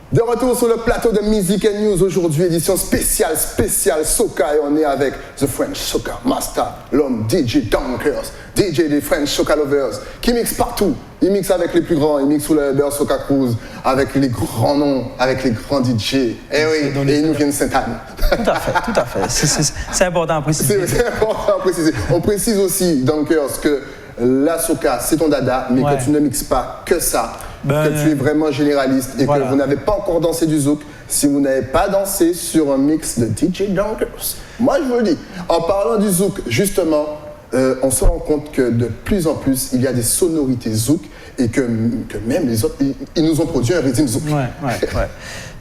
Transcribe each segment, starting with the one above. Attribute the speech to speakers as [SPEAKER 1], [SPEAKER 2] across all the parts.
[SPEAKER 1] De retour sur le plateau de Music and News, aujourd'hui édition spéciale Soca, et on est avec The French Soca Master, l'homme DJ Dunkers, DJ des French Soca Lovers, qui mixe partout. Il mixe avec les plus grands, il mixe sous le label Soca Cruise, avec les grands noms, avec les grands DJ. Et oui, et il nous vient de Sainte-Anne.
[SPEAKER 2] Tout à fait. C'est important à préciser.
[SPEAKER 1] C'est important à préciser. On précise aussi, Dunkers, que la Soca, c'est ton dada, mais que tu ne mixes pas que ça. Que tu es vraiment généraliste et que vous n'avez pas encore dansé du zouk si vous n'avez pas dansé sur un mix de DJ Dunkers. Moi, je vous le dis. En parlant du zouk, justement, on se rend compte que de plus en plus, il y a des sonorités zouk et que même les autres, ils nous ont produit un rythme zouk.
[SPEAKER 2] Ouais.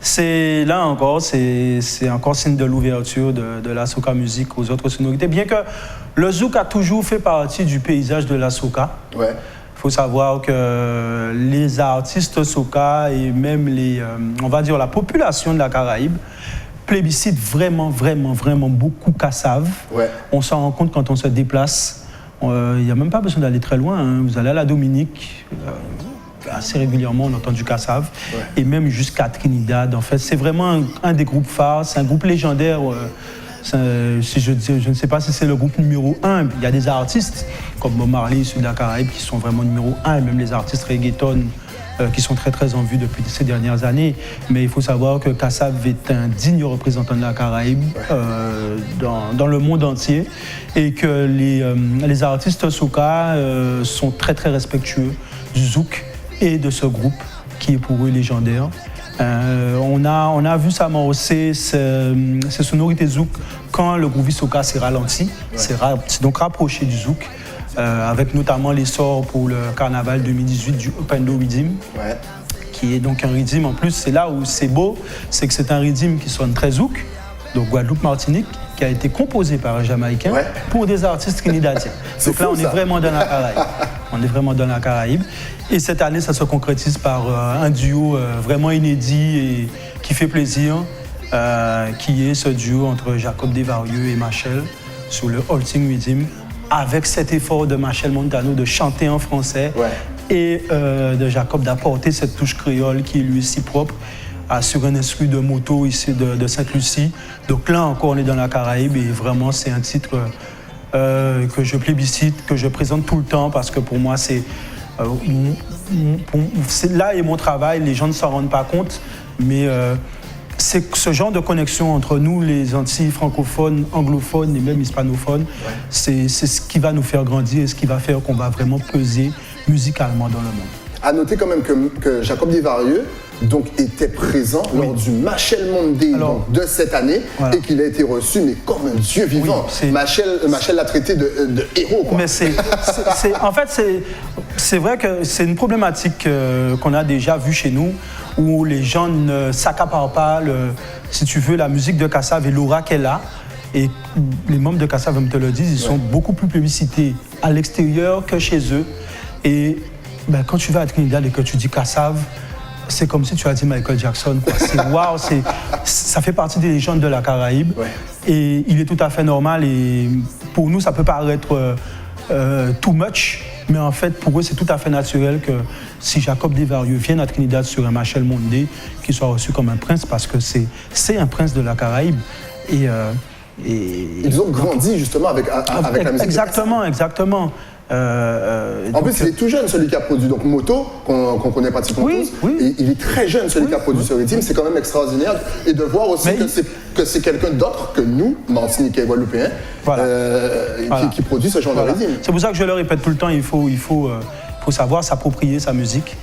[SPEAKER 2] C'est là encore, c'est encore signe de l'ouverture de la soca musique aux autres sonorités. Bien que le zouk a toujours fait partie du paysage de la soca. Ouais. Il faut savoir que les artistes soca et même on va dire la population de la Caraïbe plébiscite vraiment beaucoup Kassav. Ouais. On s'en rend compte quand on se déplace. Il n'y a même pas besoin d'aller très loin. Hein. Vous allez à la Dominique, assez régulièrement on entend du Kassav, et même jusqu'à Trinidad. En fait, c'est vraiment un des groupes phares, c'est un groupe légendaire. Si je ne sais pas si c'est le groupe numéro 1. Il y a des artistes comme Bob Marley, ceux de la Caraïbe, qui sont vraiment numéro 1, et même les artistes reggaeton qui sont très en vue depuis ces dernières années. Mais il faut savoir que Kassav est un digne représentant de la Caraïbe dans le monde entier, et que les artistes soca sont très respectueux du zouk et de ce groupe qui est pour eux légendaire. On a vu s'amorcer ces sonorités zouk quand le groovy soca s'est ralenti, c'est donc rapproché du zouk, avec notamment l'essor pour le carnaval 2018 du Opendo Rhythm, qui est donc un rhythm, en plus c'est là où c'est beau, c'est que c'est un rhythm qui sonne très zouk, donc Guadeloupe-Martinique, qui a été composé par un Jamaïcain pour des artistes trinidadiens. Donc là, on est vraiment dans la Caraïbe. On est vraiment dans la Caraïbe. Et cette année, ça se concrétise par un duo vraiment inédit et qui fait plaisir, qui est ce duo entre Jacob Desvarieux et Machel sur le Halting Rhythm, avec cet effort de Machel Montano de chanter en français et de Jacob d'apporter cette touche créole qui est lui si propre, sur un instru de moto ici de Sainte-Lucie. Donc là encore, on est dans la Caraïbe, et vraiment c'est un titre que je plébiscite, que je présente tout le temps, parce que pour moi c'est là est mon travail. Les gens ne s'en rendent pas compte, mais c'est ce genre de connexion entre nous, les Antilles francophones, anglophones et même hispanophones, c'est ce qui va nous faire grandir et ce qui va faire qu'on va vraiment peser musicalement dans le monde.
[SPEAKER 1] À noter quand même que Jacob Desvarieux était présent lors du Machel Monday de cette année, et qu'il a été reçu mais comme un dieu vivant. Machel l'a traité de héros, quoi.
[SPEAKER 2] Mais en fait, c'est vrai que c'est une problématique qu'on a déjà vue chez nous, où les gens ne s'accaparent pas, si tu veux, la musique de Kassav et l'aura qu'elle a. Et les membres de Kassav, comme te le disent, ils sont beaucoup plus plébiscités à l'extérieur que chez eux. Et quand tu vas à Trinidad et que tu dis Kassav, c'est comme si tu as dit Michael Jackson, quoi. C'est waouh, ça fait partie des légendes de la Caraïbe. Et il est tout à fait normal. Et pour nous, ça peut paraître too much, mais en fait, pour eux, c'est tout à fait naturel que si Jacob Desvarieux vient à Trinidad sur un Machel Monday, qu'il soit reçu comme un prince, parce que c'est un prince de la Caraïbe. Et
[SPEAKER 1] ils ont grandi justement avec la musique.
[SPEAKER 2] Exactement.
[SPEAKER 1] En plus, il est tout jeune, celui qui a produit Moto, qu'on connaît pratiquement tous. Et il est très jeune, celui qui a produit ce rythme. C'est quand même extraordinaire. Et de voir aussi que c'est quelqu'un d'autre que nous, Martiniquais et Guadeloupéens, qui produit ce genre de rythme.
[SPEAKER 2] C'est pour ça que je le répète tout le temps, il faut savoir s'approprier sa musique.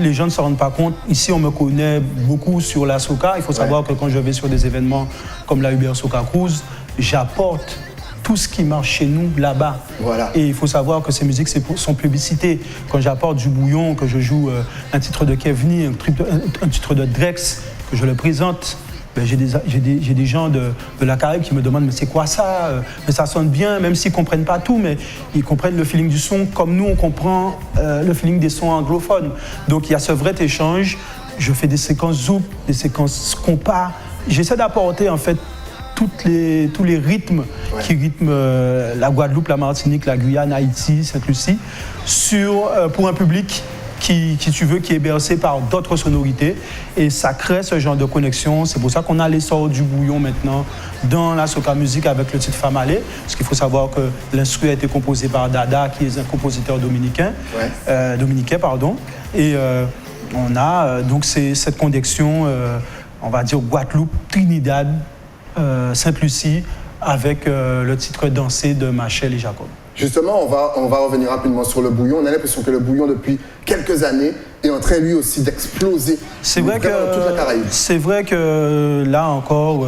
[SPEAKER 2] Les gens ne se rendent pas compte. Ici, on me connaît beaucoup sur la soca. Il faut savoir que quand je vais sur des événements comme la Uber Soca Cruise, j'apporte tout ce qui marche chez nous là-bas. Et il faut savoir que ces musiques sont plébiscitées. Quand j'apporte du bouillon, que je joue un titre de Kevni, un titre de Drex, que je le présente, j'ai des gens de la Caraïbe qui me demandent « mais c'est quoi ça ?» Mais ça sonne bien, même s'ils ne comprennent pas tout, mais ils comprennent le feeling du son comme nous, on comprend le feeling des sons anglophones. Donc il y a ce vrai échange. Je fais des séquences zouk, des séquences compas. J'essaie d'apporter en fait tous les rythmes qui rythment la Guadeloupe, la Martinique, la Guyane, Haïti, Sainte-Lucie, pour un public qui est bercé par d'autres sonorités. Et ça crée ce genre de connexion. C'est pour ça qu'on a l'essor du bouillon maintenant dans la soca musique avec le titre Famalé. Parce qu'il faut savoir que l'instru a été composé par Dada, qui est un compositeur dominicain. Et on a donc cette connexion, on va dire Guadeloupe, Trinidad, Sainte-Lucie, avec le titre Danser de Machel et Jacob.
[SPEAKER 1] Justement, on va revenir rapidement sur le bouillon. On a l'impression que le bouillon, depuis quelques années, est en train, lui aussi, d'exploser.
[SPEAKER 2] C'est vrai
[SPEAKER 1] dans toute la Caraïbe.
[SPEAKER 2] C'est vrai que, là encore,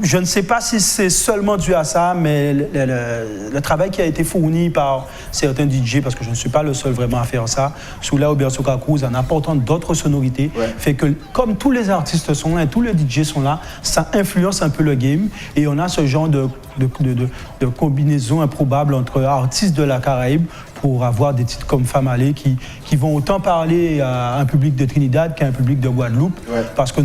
[SPEAKER 2] je ne sais pas si c'est seulement dû à ça, mais le travail qui a été fourni par certains DJ, parce que je ne suis pas le seul vraiment à faire ça, sous la Aubert Soca Cruise, en apportant d'autres sonorités, fait que comme tous les artistes sont là et tous les DJ sont là, ça influence un peu le game. Et on a ce genre de combinaison improbable entre artistes de la Caraïbe pour avoir des titres comme Famalé qui vont autant parler à un public de Trinidad qu'à un public de Guadeloupe. Parce que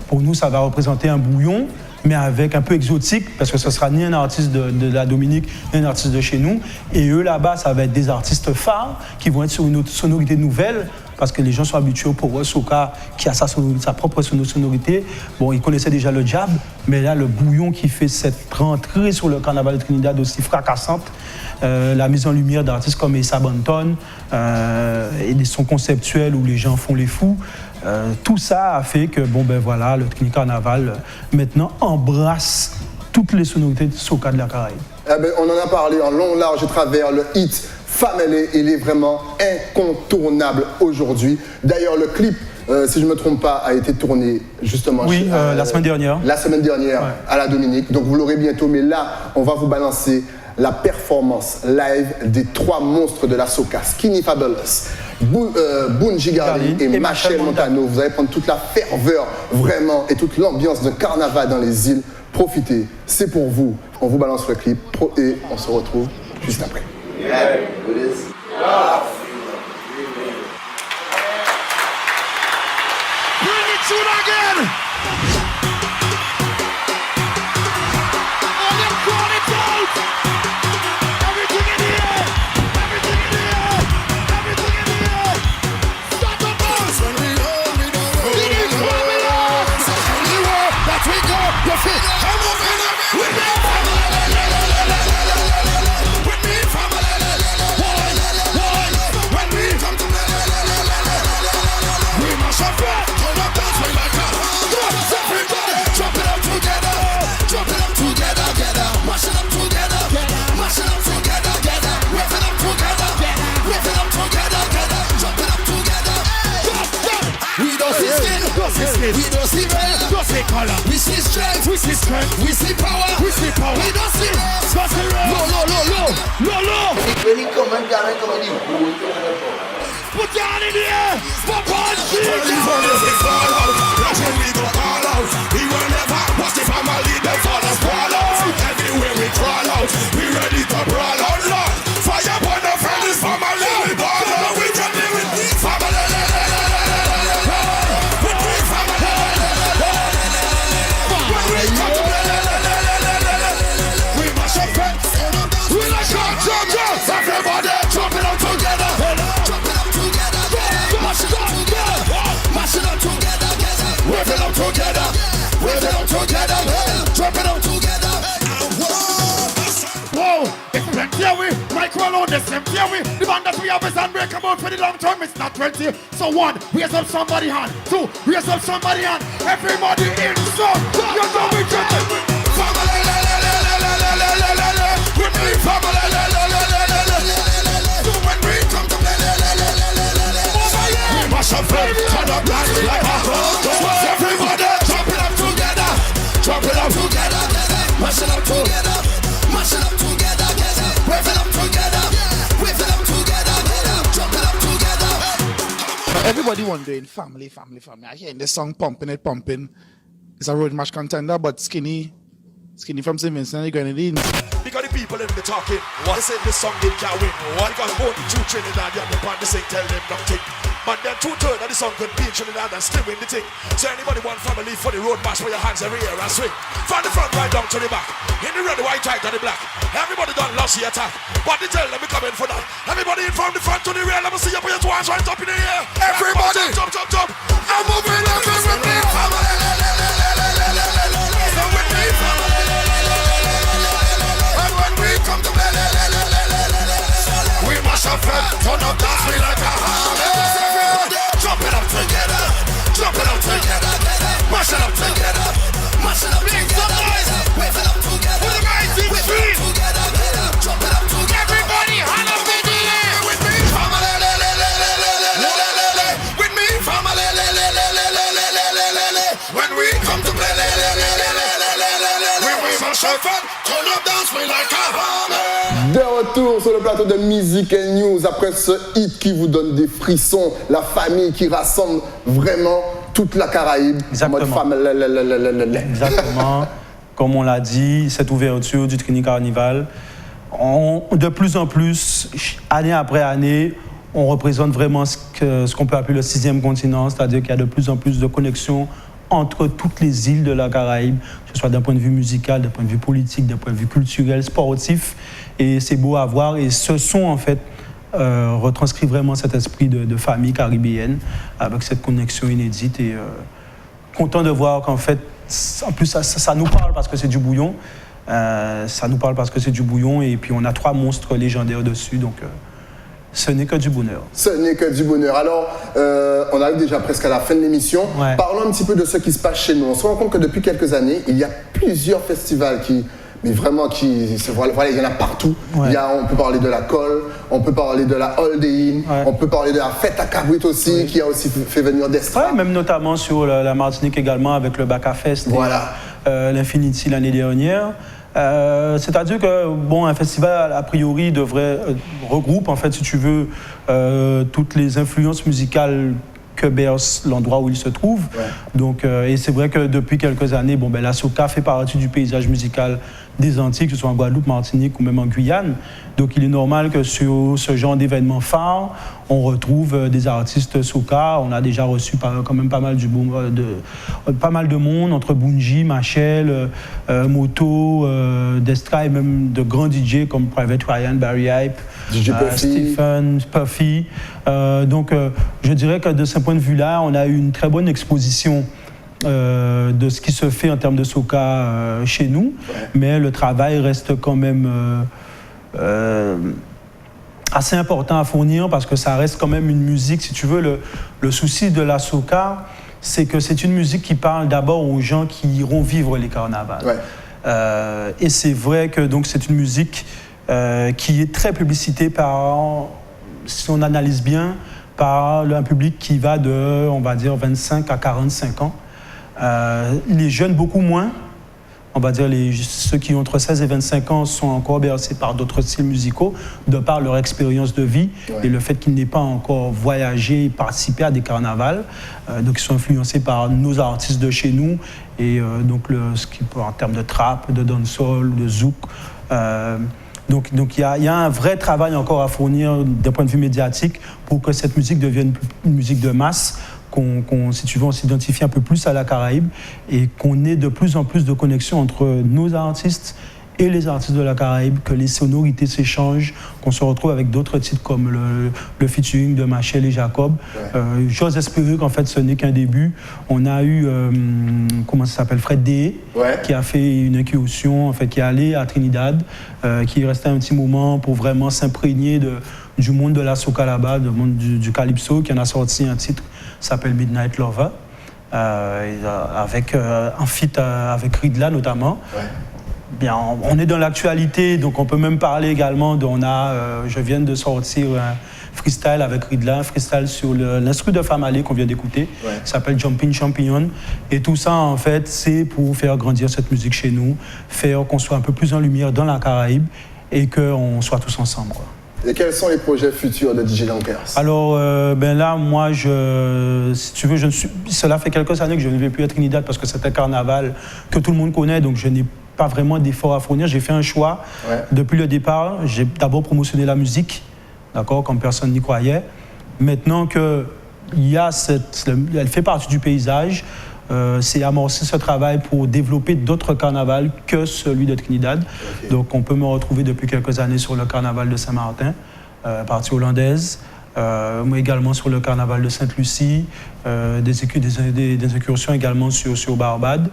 [SPEAKER 2] pour nous, ça va représenter un bouillon, mais avec un peu exotique, parce que ce ne sera ni un artiste de la Dominique, ni un artiste de chez nous. Et eux, là-bas, ça va être des artistes phares qui vont être sur une sonorité nouvelle, parce que les gens sont habitués au power soca qui a sa propre sonorité. Bon, ils connaissaient déjà le jab, mais là, le bouillon qui fait cette rentrée sur le carnaval de Trinidad aussi fracassante, la mise en lumière d'artistes comme Issa Banton, et des sons conceptuels où les gens font les fous, tout ça a fait que, le Trini Carnaval, maintenant, embrasse toutes les sonorités de soca de la Caraïbe.
[SPEAKER 1] On en a parlé en long, large et travers. Le hit Famalé, il est vraiment incontournable aujourd'hui. D'ailleurs, le clip, si je ne me trompe pas, a été tourné justement
[SPEAKER 2] la semaine dernière.
[SPEAKER 1] La semaine dernière à la Dominique. Donc vous l'aurez bientôt, mais là, on va vous balancer la performance live des 3 monstres de la soca, Skinny Fabulous, Boun Gigardi et Machel Montano. Vous allez prendre toute la ferveur, vraiment, et toute l'ambiance de carnaval dans les îles. Profitez, c'est pour vous. On vous balance le clip et on se retrouve juste après.
[SPEAKER 3] We don't see red, don't see color. We see strength, we see strength. We see power, we see power. We don't see red. No.
[SPEAKER 4] When he come and down, come and you.
[SPEAKER 3] Put your hand in the air. Pop on, Jesus.
[SPEAKER 5] That's when we go all out. We will never watch the family. They fall and sprawl out. Everywhere we crawl out. We ready to brawl out. Lord, fire upon the friendly family. We ball out. We ready with the family. Everybody jump it up together. Jump it up together. Mash it up together. Mash it up together. Wave it up together. Wave it up together. Jump it up together.
[SPEAKER 3] Whoa, it's plenty of we. Micro alone, the same theory. The band that we have is unbreakable for the long term. It's not 20. So 1, raise up somebody hand. 2, raise up somebody hand. Everybody in so. You know we can.
[SPEAKER 5] Family. With me, family. Turn up like a hot. Everybody jump it up together. Jump it up together. Mash it up together. Mash it up together. Wave it up together. Wave it up together. Jump it up together.
[SPEAKER 6] Everybody wondering, family. I hear this song pumping. It's a road match contender, but Skinny from St. Vincent and the Grenadines.
[SPEAKER 5] Because the people in the talking, what is it this song they can't win? What got both the two Trinidad, the band, they say tell them nothing. But then 2/3 of the song could be in Trinidad and still win the thing. So anybody want family for the road march, put your hands in the air and swing. From the front right down to the back. In the red, the white, white, and the black. Everybody done lost the attack. But the tell let me come in for that. Everybody in from the front to the rear, let me see you put your two hands right up in the air. Everybody jump, jump, jump. I'm moving up with me, family. So with me, family. And when we come to we mash up and turn up dance me like a hammer. Jump it up together, jump it up together, mash it up together, mash it up together, wave it up together, with the mighty tree, jump it up together. Everybody, hand up in the air with me, family, with me, family. When we come to play, we mash up and turn up dance me like a hammer.
[SPEAKER 1] De retour sur le plateau de Music and News après ce hit qui vous donne des frissons, la famille qui rassemble vraiment toute la Caraïbe.
[SPEAKER 2] Exactement.
[SPEAKER 1] En mode
[SPEAKER 2] Exactement. Comme on l'a dit, cette ouverture du Trini Carnival, de plus en plus, année après année, on représente vraiment ce qu'on peut appeler le 6e continent, c'est-à-dire qu'il y a de plus en plus de connexions entre toutes les îles de la Caraïbe, que ce soit d'un point de vue musical, d'un point de vue politique, d'un point de vue culturel, sportif. Et c'est beau à voir. Et ce son, en fait, retranscrit vraiment cet esprit de famille caribéenne avec cette connexion inédite. Et content de voir qu'en fait, en plus, ça nous parle parce que c'est du bouillon. Ça nous parle parce que c'est du bouillon. Et puis, on a 3 monstres légendaires dessus. Donc, ce n'est que du bonheur.
[SPEAKER 1] Ce n'est que du bonheur. Alors, on arrive déjà presque à la fin de l'émission. Ouais. Parlons un petit peu de ce qui se passe chez nous. On se rend compte que depuis quelques années, il y a plusieurs festivals mais vraiment voilà, il y en a partout. Ouais. On peut parler de la Colle, on peut parler de la Holiday Inn, ouais. On peut parler de la Fête à Cabrit aussi, oui. Qui a aussi fait venir d'Estra.
[SPEAKER 2] Ouais, même notamment sur la Martinique également avec le Baka Fest,
[SPEAKER 1] voilà.
[SPEAKER 2] L'Infinity l'année dernière. C'est-à-dire que un festival a priori regroupe en fait, si tu veux, toutes les influences musicales que berce l'endroit où il se trouve. Ouais. Donc, et c'est vrai que depuis quelques années, la soca fait partie du paysage musical des Antilles, que ce soit en Guadeloupe, Martinique ou même en Guyane. Donc il est normal que sur ce genre d'événements phares, on retrouve des artistes soca. On a déjà reçu quand même pas mal de monde, entre Bunji, Machel, Moto, Destra et même de grands DJ comme Private Ryan, Barry Hype, Stephen, Puffy. Donc je dirais que de ce point de vue-là, on a eu une très bonne exposition de ce qui se fait en termes de soca chez nous, ouais. Mais le travail reste quand même assez important à fournir parce que ça reste quand même une musique, si tu veux, le souci de la soca, c'est que c'est une musique qui parle d'abord aux gens qui iront vivre les carnavals. Ouais. Et c'est vrai que donc, c'est une musique qui est très publicitée par, si on analyse bien, par un public qui va de, on va dire, 25 à 45 ans. Les jeunes, beaucoup moins. On va dire ceux qui ont entre 16 et 25 ans sont encore bercés par d'autres styles musicaux, de par leur expérience de vie, ouais. Et le fait qu'ils n'aient pas encore voyagé et participé à des carnavals. Donc ils sont influencés par nos artistes de chez nous. Et donc en termes de trap, de dancehall, de zouk. Donc il y a un vrai travail encore à fournir d'un point de vue médiatique pour que cette musique devienne une musique de masse, si tu veux, on s'identifie un peu plus à la Caraïbe et qu'on ait de plus en plus de connexions entre nos artistes et les artistes de la Caraïbe, que les sonorités s'échangent, qu'on se retrouve avec d'autres titres comme le featuring de Machel et Jacob. Ouais. J'ose espérer qu'en fait ce n'est qu'un début. On a eu, Fred D, ouais. Qui a fait une incursion, en fait, qui est allé à Trinidad, qui est resté un petit moment pour vraiment s'imprégner du monde de la soca là-bas, du monde du calypso, qui en a sorti un titre qui s'appelle Midnight Lover, avec un feat avec Ridla notamment. Ouais. Bien, on est dans l'actualité, donc on peut même parler également je viens de sortir un freestyle avec Ridla, un freestyle sur l'instru de Famalé qu'on vient d'écouter, ouais. Qui s'appelle Jumping Champion. Et tout ça, en fait, c'est pour faire grandir cette musique chez nous, faire qu'on soit un peu plus en lumière dans la Caraïbe et qu'on soit tous ensemble, quoi.
[SPEAKER 1] Et quels sont les projets futurs de DJ Dankers?
[SPEAKER 2] Alors, là, moi, si tu veux, cela fait quelques années que je ne vais plus à Trinidad parce que c'est un carnaval que tout le monde connaît, donc je n'ai pas vraiment d'efforts à fournir. J'ai fait un choix, ouais. Depuis le départ. J'ai d'abord promotionné la musique, d'accord, comme personne n'y croyait. Maintenant que elle fait partie du paysage. C'est amorcer ce travail pour développer d'autres carnavals que celui de Trinidad. Okay. Donc on peut me retrouver depuis quelques années sur le carnaval de Saint-Martin, partie hollandaise. Moi également sur le carnaval de Sainte-Lucie, des incursions également sur Barbade.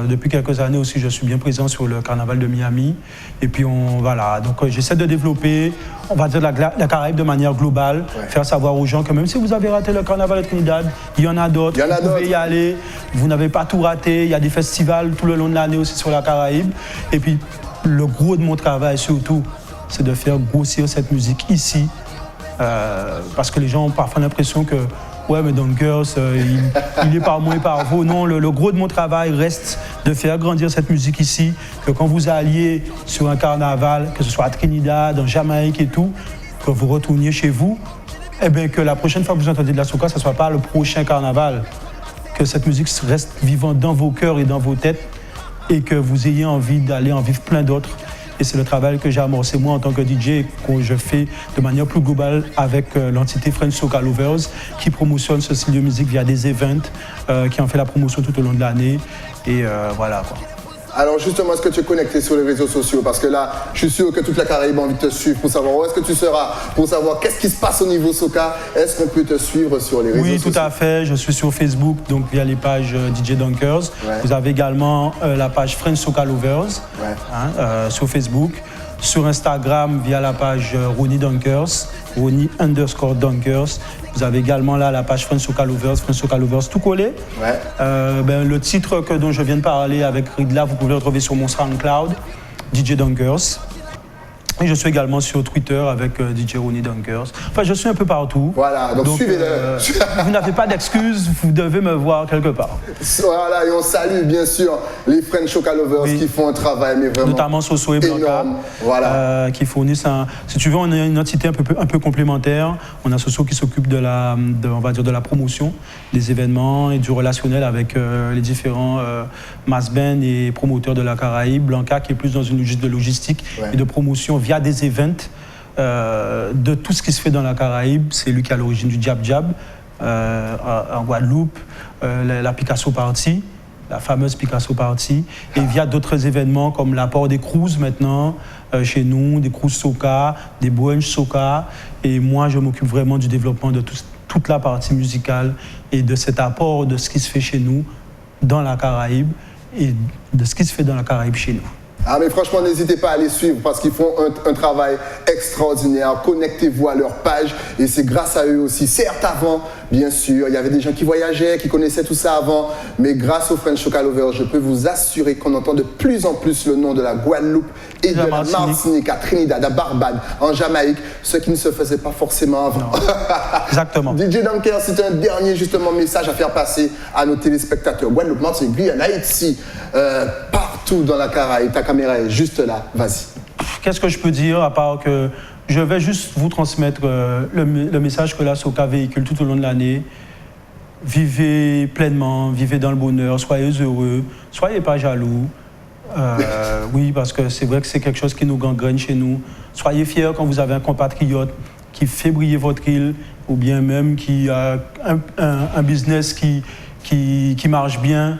[SPEAKER 2] Depuis quelques années aussi, je suis bien présent sur le carnaval de Miami. Et puis voilà, donc j'essaie de développer, on va dire la Caraïbe de manière globale, faire savoir aux gens que même si vous avez raté le carnaval de Trinidad, il y en a d'autres, vous pouvez y aller, vous n'avez pas tout raté, il y a des festivals tout le long de l'année aussi sur la Caraïbe. Et puis le gros de mon travail surtout, c'est de faire grossir cette musique ici. Parce que les gens ont parfois l'impression que ouais, mais Dunkers, il est par moi et par vous. Non, le gros de mon travail reste de faire grandir cette musique ici, que quand vous alliez sur un carnaval, que ce soit à Trinidad, en Jamaïque et tout, que vous retourniez chez vous, et bien que la prochaine fois que vous entendez de la soca, ce ne soit pas le prochain carnaval, que cette musique reste vivante dans vos cœurs et dans vos têtes, et que vous ayez envie d'aller en vivre plein d'autres. Et c'est le travail que j'ai amorcé moi en tant que DJ, que je fais de manière plus globale avec l'entité French Soca Lovers, qui promotionne ce style de musique via des events, qui en fait la promotion tout au long de l'année. Et voilà quoi.
[SPEAKER 1] Alors justement, est-ce que tu es connecté sur les réseaux sociaux? Parce que là, je suis sûr que toute la Caraïbe a envie de te suivre pour savoir où est-ce que tu seras, pour savoir qu'est-ce qui se passe au niveau soca. Est-ce qu'on peut te suivre sur les réseaux sociaux?
[SPEAKER 2] Oui, tout à fait. Je suis sur Facebook, donc via les pages DJ Dunkers. Ouais. Vous avez également la page French Soca Lovers sur Facebook. Sur Instagram, via la page Ronnie Dunkers, Ronnie_Dunkers. Vous avez également là la page French Soca Lovers tout collé. Ouais. Le titre dont je viens de parler avec Ridla, vous pouvez le retrouver sur mon SoundCloud, DJ Dunkers. Et je suis également sur Twitter avec DJ Ronnie Dunkers. Enfin, je suis un peu partout.
[SPEAKER 1] Voilà, donc suivez-le.
[SPEAKER 2] Vous n'avez pas d'excuses, vous devez me voir quelque part.
[SPEAKER 1] Voilà, et on salue bien sûr les French Soca Lovers qui font un travail, mais vraiment
[SPEAKER 2] notamment Soso et Blanca, voilà. Qui fournissent si tu veux, on a une entité un peu complémentaire. On a Soso qui s'occupe de la promotion, des événements et du relationnel avec les différents mass bands et promoteurs de la Caraïbe. Blanca qui est plus dans une logique de logistique et de promotion via des events de tout ce qui se fait dans la Caraïbe. C'est lui qui est à l'origine du Jab Jab en Guadeloupe, la Picasso Party, la fameuse Picasso Party, et via d'autres événements comme l'apport des cruises maintenant chez nous, des cruises soca, des brunch soca, et moi je m'occupe vraiment du développement de toute la partie musicale et de cet apport de ce qui se fait chez nous dans la Caraïbe et de ce qui se fait dans la Caraïbe chez nous.
[SPEAKER 1] Ah mais franchement, n'hésitez pas à les suivre parce qu'ils font un travail extraordinaire. Connectez-vous à leur page et c'est grâce à eux aussi. Certes, avant, bien sûr, il y avait des gens qui voyageaient, qui connaissaient tout ça avant, mais grâce aux French Soca Lovers, je peux vous assurer qu'on entend de plus en plus le nom de la Guadeloupe et de la Martinique, à Trinidad, à Barbade, en Jamaïque, ce qui ne se faisait pas forcément avant.
[SPEAKER 2] Exactement.
[SPEAKER 1] DJ Dunkers, c'est un dernier justement message à faire passer à nos téléspectateurs. Guadeloupe, Martinique, Guyane, Haïti, partout dans la Caraïbe. Ta caméra est juste là, vas-y.
[SPEAKER 2] Qu'est-ce que je peux dire à part que je vais juste vous transmettre le message que la Soca véhicule tout au long de l'année. Vivez pleinement, vivez dans le bonheur, soyez heureux, soyez pas jaloux. Oui, parce que c'est vrai que c'est quelque chose qui nous gangrène chez nous. Soyez fiers quand vous avez un compatriote qui fait briller votre île ou bien même qui a un business qui marche bien.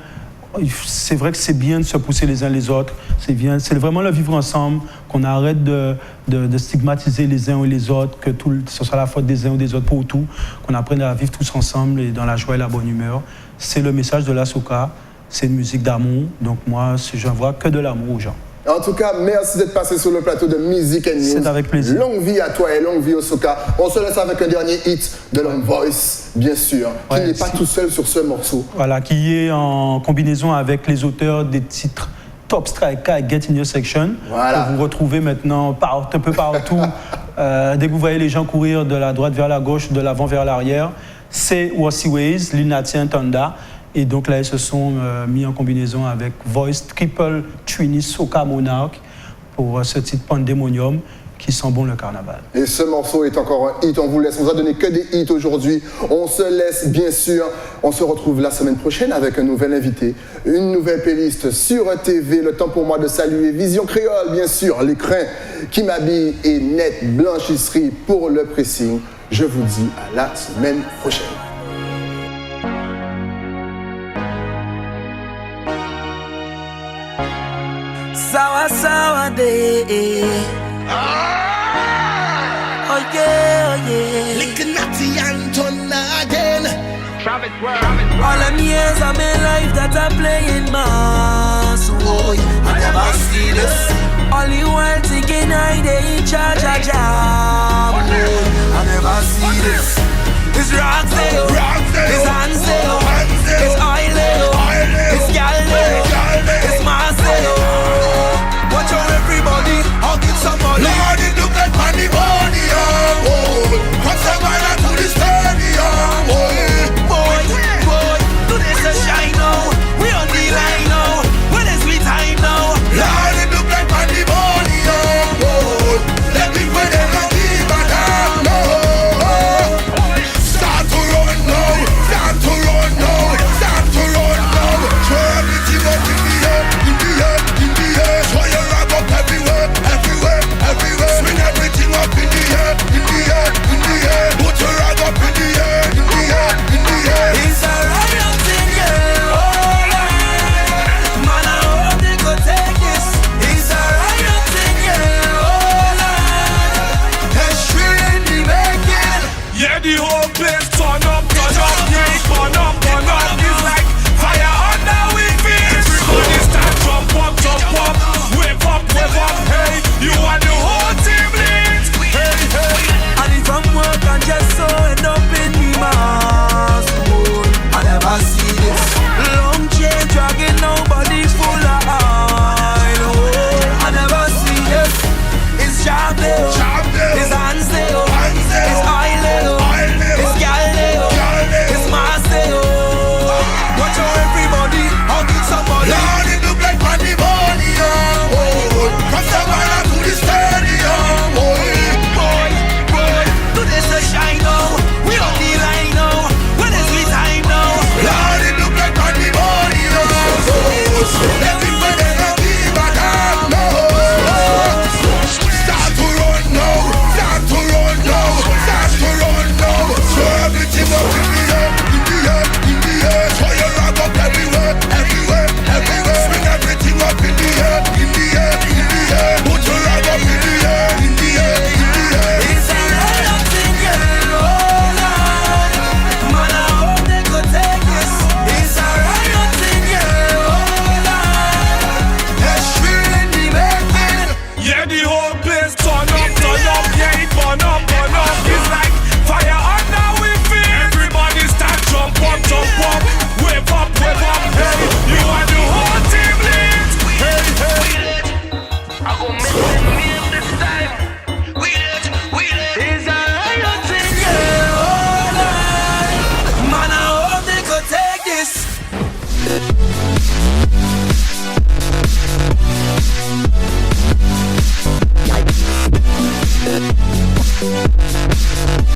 [SPEAKER 2] C'est vrai que c'est bien de se pousser les uns les autres. C'est vraiment le vivre ensemble, qu'on arrête de stigmatiser les uns ou les autres, que ce soit la faute des uns ou des autres pour tout, qu'on apprenne à vivre tous ensemble et dans la joie et la bonne humeur. C'est le message de la Soca, c'est une musique d'amour. Donc moi, je n'envoie que de l'amour aux gens.
[SPEAKER 1] En tout cas, merci d'être passé sur le plateau de Music & News.
[SPEAKER 2] C'est avec plaisir.
[SPEAKER 1] Longue vie à toi et longue vie au Soca. On se laisse avec un dernier hit de Long Voice, bien sûr, qui n'est pas tout seul sur ce morceau. Voilà,
[SPEAKER 2] qui est en combinaison avec les auteurs des titres Top Striker et Get In Your Section. Voilà. Que vous retrouvez maintenant un peu partout. Dès que vous voyez les gens courir de la droite vers la gauche, de l'avant vers l'arrière, c'est Wossy Ways, Lunatian Thunder. Et donc là, ils se sont mis en combinaison avec Voice Triple Trini Soca Monarch pour ce titre Pandemonium qui sent bon le carnaval.
[SPEAKER 1] Et ce morceau est encore un hit, on vous laisse, on vous a donné que des hits aujourd'hui. On se laisse bien sûr, on se retrouve la semaine prochaine avec un nouvel invité, une nouvelle playlist sur TV. Le temps pour moi de saluer Vision Créole, bien sûr, l'écrin qui m'habille et Net Blanchisserie pour le pressing. Je vous dis à la semaine prochaine.
[SPEAKER 7] sour day. Oh yeah, oh yeah.
[SPEAKER 5] Little Natty Anton again.
[SPEAKER 7] All them years of my life that I play in mass, oh, I never see this. Only one thinking I they in charge of job, oh, I never see this. It's Roxdale, it's Hansdale, it's Oileo, it's Galdeo, it's Marcelo. Watch out everybody, I'll get somebody.
[SPEAKER 5] Lord, it look like money, oh. Cross the border to the stadium,
[SPEAKER 7] Boy, do this a shine now. We on the line now. When is we time now?
[SPEAKER 5] Lord, it look like money, oh. Let me put it on the bottom, no. Start to run now. Start to run now. Start to run now. Throw everything up in the air, in the air, in the air. Throw your rag up everywhere, everywhere, everywhere. Swing everything up in the air, in the air, in the air. Put your rag up in the air, in the air, in the air.
[SPEAKER 7] It's a riot thing, yeah. Oh, Lord. Man, I hope they could take this. It's a riot thing, yeah. Oh, Lord. Extreme in the making.
[SPEAKER 5] Yeah, the whole